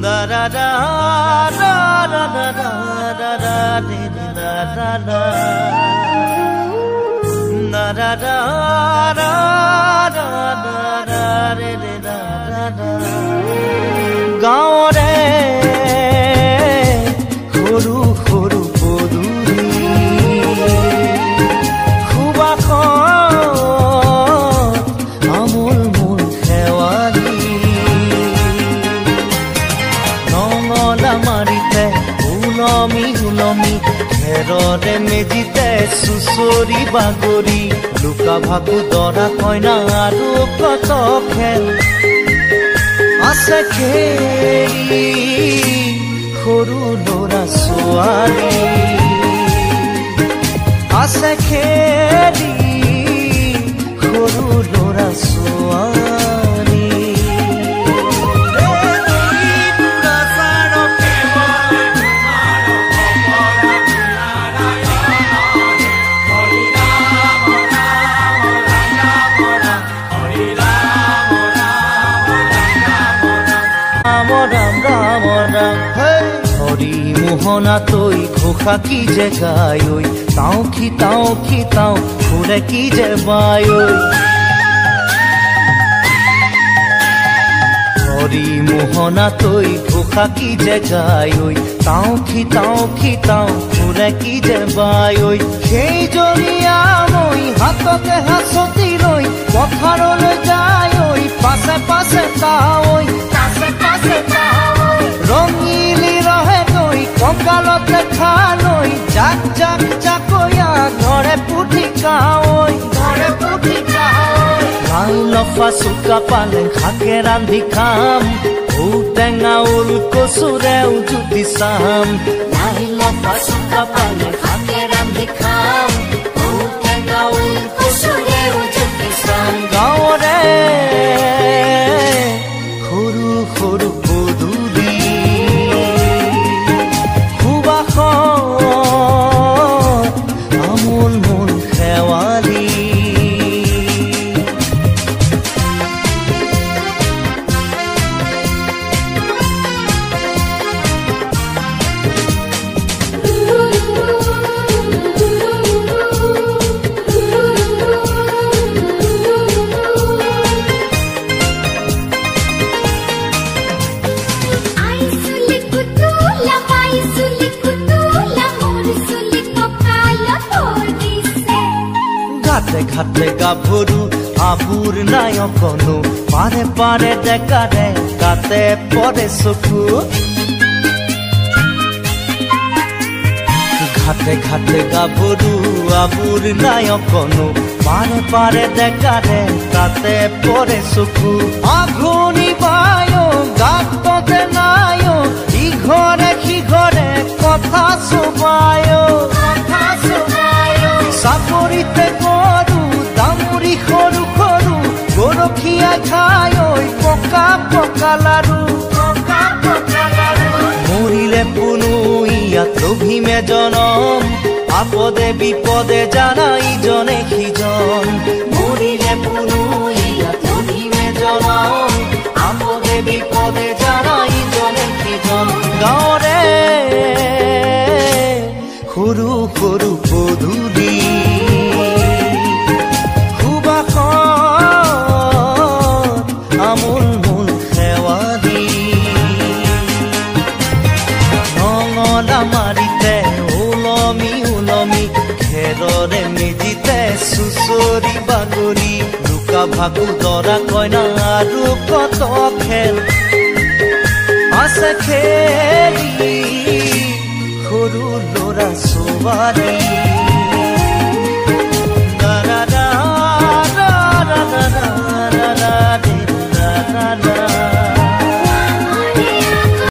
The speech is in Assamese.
da da da da da da da da da da da da da da da da da da da gaore khoru khoru poduri khuba khon amul mul khewali nongola marite ulomi ulomi Herode mejite susori bagori luka bhaku dora koina aru koto khel ase kheli khoru lora soali ase kheli khoru lora soali Hari মোহনা তৈ ঘোষা কি যে গায় তাও খিতাও ঘুরে কি যে বায় হরি মোহনা তৈ ঘোষা কি যে গায় তাও খিতাও ঘুরে কি যে বায় সেই জৰিয়া মই হাততে হাসতি লৈ পথাৰলৈ যায় পাছে পাছে তাই ৰঙিলি ৰহে তৈ কঁকালতে খালৈ জাক জাক জাকয়া ঘৰে পুঠি কাঐ লাই লফা চুকা পালেং শাকে ৰান্ধি খাম ঔটেঙা ওল কচুৰেও জুতি চাম লাই লফা চুকা পালেং শাকে ৰান্ধি খাম ঔটেঙা ওল কচুৰেও জুতি চাম গাঁৱৰে সৰু সৰু পদূলি আমুল মূল খেৱালি ঘাটে গাভৰু আবুৰ নাই অকনো পাৰে পাৰে ডেকাৰে কাতে পৰে চকু ঘাটে ঘাটে গাভৰু আবুৰ নাই অকনো পাৰে পাৰে ডেকাৰে কাতে পৰে চকু আঘুনি বায় গাততে নাই ইঘৰে সিঘৰে কথা চুবায় চাপৰিতে দামুৰি সৰু সৰু গৰখীয়া খাই পকা পকা লাৰু মৰিলে পুনু ইয়াত লভিমে জনম আপদে বিপদে জানা ইজনে সিজন মৰিলে পুনু ইয়াত লভিমে জনম আপদে বিপদে জানা ইজনে সিজন গাঁৱৰে সৰু সৰু পদূলি আমুল মূল খেৱালি নঙলা মাৰিতে ওলমি ওলমি খেৰৰে মেজিতে চুচৰি বাগৰি লুকা ভাকু দৰা কইনা আৰু কত খেল আছে খেলি সৰু লৰা ছোৱালী